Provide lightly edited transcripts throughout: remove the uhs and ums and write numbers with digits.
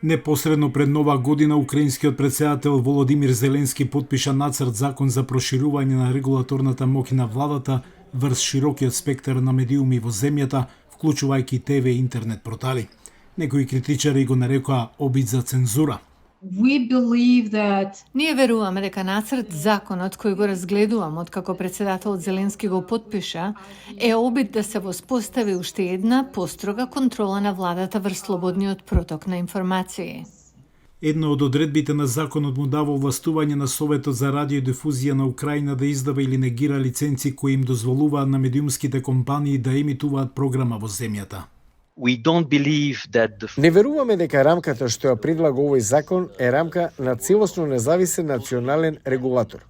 Непосредно пред Нова година, украинскиот председател Володимир Зеленски потпиша нацрт закон за проширување на регулаторната моќ на владата врз широкиот спектар на медиуми во земјата, вклучувајќи ТВ и интернет портали. Некои критичари го нарекоа обид за цензура. Ние веруваме дека нацрт законот кој го разгледувам откако председателот Зеленски го потпиша е обид да се воспостави уште една построга контрола на владата врз слободниот проток на информации. Една од одредбите на законот му дава овластување на Советот за радиодифузија на Украина да издава или негира лиценци кои им дозволуваат на медиумските компании да емитуваат програма во земјата. Не веруваме дека рамката што ја предлага овој закон е рамка на целосно независен национален регулатор.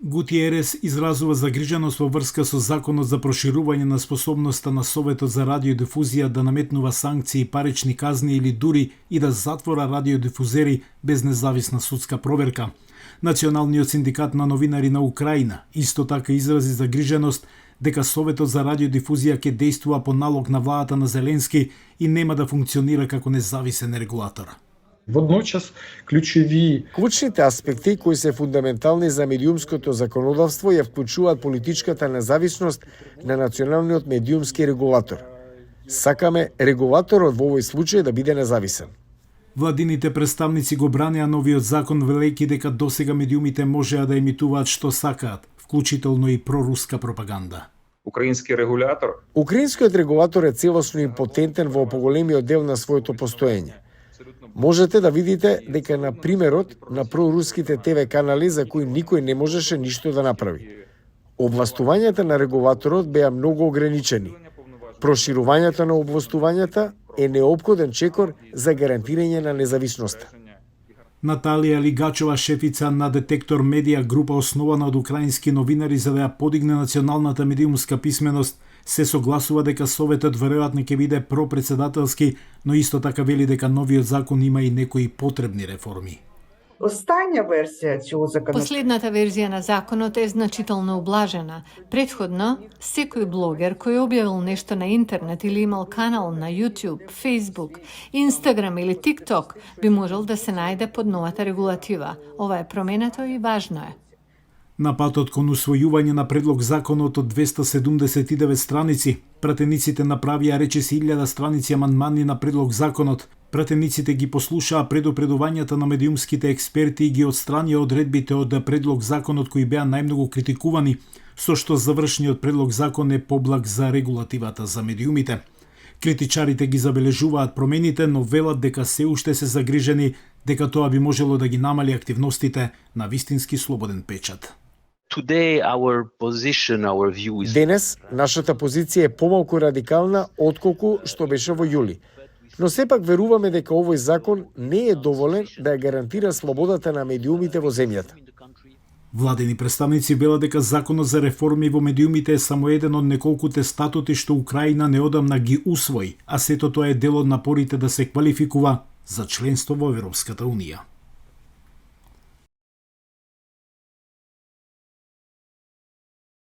Гутиерес изразува загриженост во врска со законот за проширување на способноста на Советот за радиодифузија да наметнува санкции, парични казни или дури и да затвора радиодифузери без независна судска проверка. Националниот синдикат на новинари на Украина исто така изрази загриженост дека Советот за радиодифузија ќе действува по налог на владата на Зеленски и нема да функционира како независен регулатор. Водночас Клучните аспекти кои се фундаментални за медиумското законодавство ја вклучуваат политичката независност на националниот медиумски регулатор. Сакаме регулаторот во овој случај да биде независен. Владините представници го бранеа новиот закон велејќи дека досега медиумите можеа да емитуваат што сакаат, вклучително и проруска пропаганда. Украинскиот регулатор е целосно импотентен во поголемиот дел на своето постоење. Можете да видите дека на примерот на проруските ТВ канали за кои никој не можеше ништо да направи. Овластувањата на регулаторот беа многу ограничени. Проширувањето на овластувањата е неопходен чекор за гарантирање на независноста. Наталија Лигачова, шефица на Детектор Медија, група основана од украински новинари за да ја подигне националната медиумска писменост, се согласува дека Советот веројатно ќе биде пропредседателски, но исто така вели дека новиот закон има и некои потребни реформи. Последната верзија на законот е значително ублажена. Предходно, секој блогер кој објавил нешто на интернет или имал канал на YouTube, Facebook, Instagram или TikTok би можел да се најде под новата регулатива. Ова е променето и важно е. На патот кон усвојување на предлог законот од 279 страници, пратениците направија речиси 1000 страници амандмани на предлог законот. Пратениците ги послушаа предупредувањата на медиумските експерти и ги отстранија одредбите од предлог законот кои беа најмногу критикувани, со што завршниот предлог закон е поблаг за регулативата за медиумите. Критичарите ги забележуваат промените, но велат дека се уште се загрижени дека тоа би можело да ги намали активностите на вистински слободен печат. Денес, нашата позиција е помалку радикална отколку што беше во јули. Но сепак веруваме дека овој закон не е доволен да ја гарантира слободата на медиумите во земјата. Владени представници велат дека законот за реформи во медиумите е само еден од неколкуте статути што Украина неодамна ги усвои, а сето тоа е дел од напорите да се квалификува за членство во Европската унија.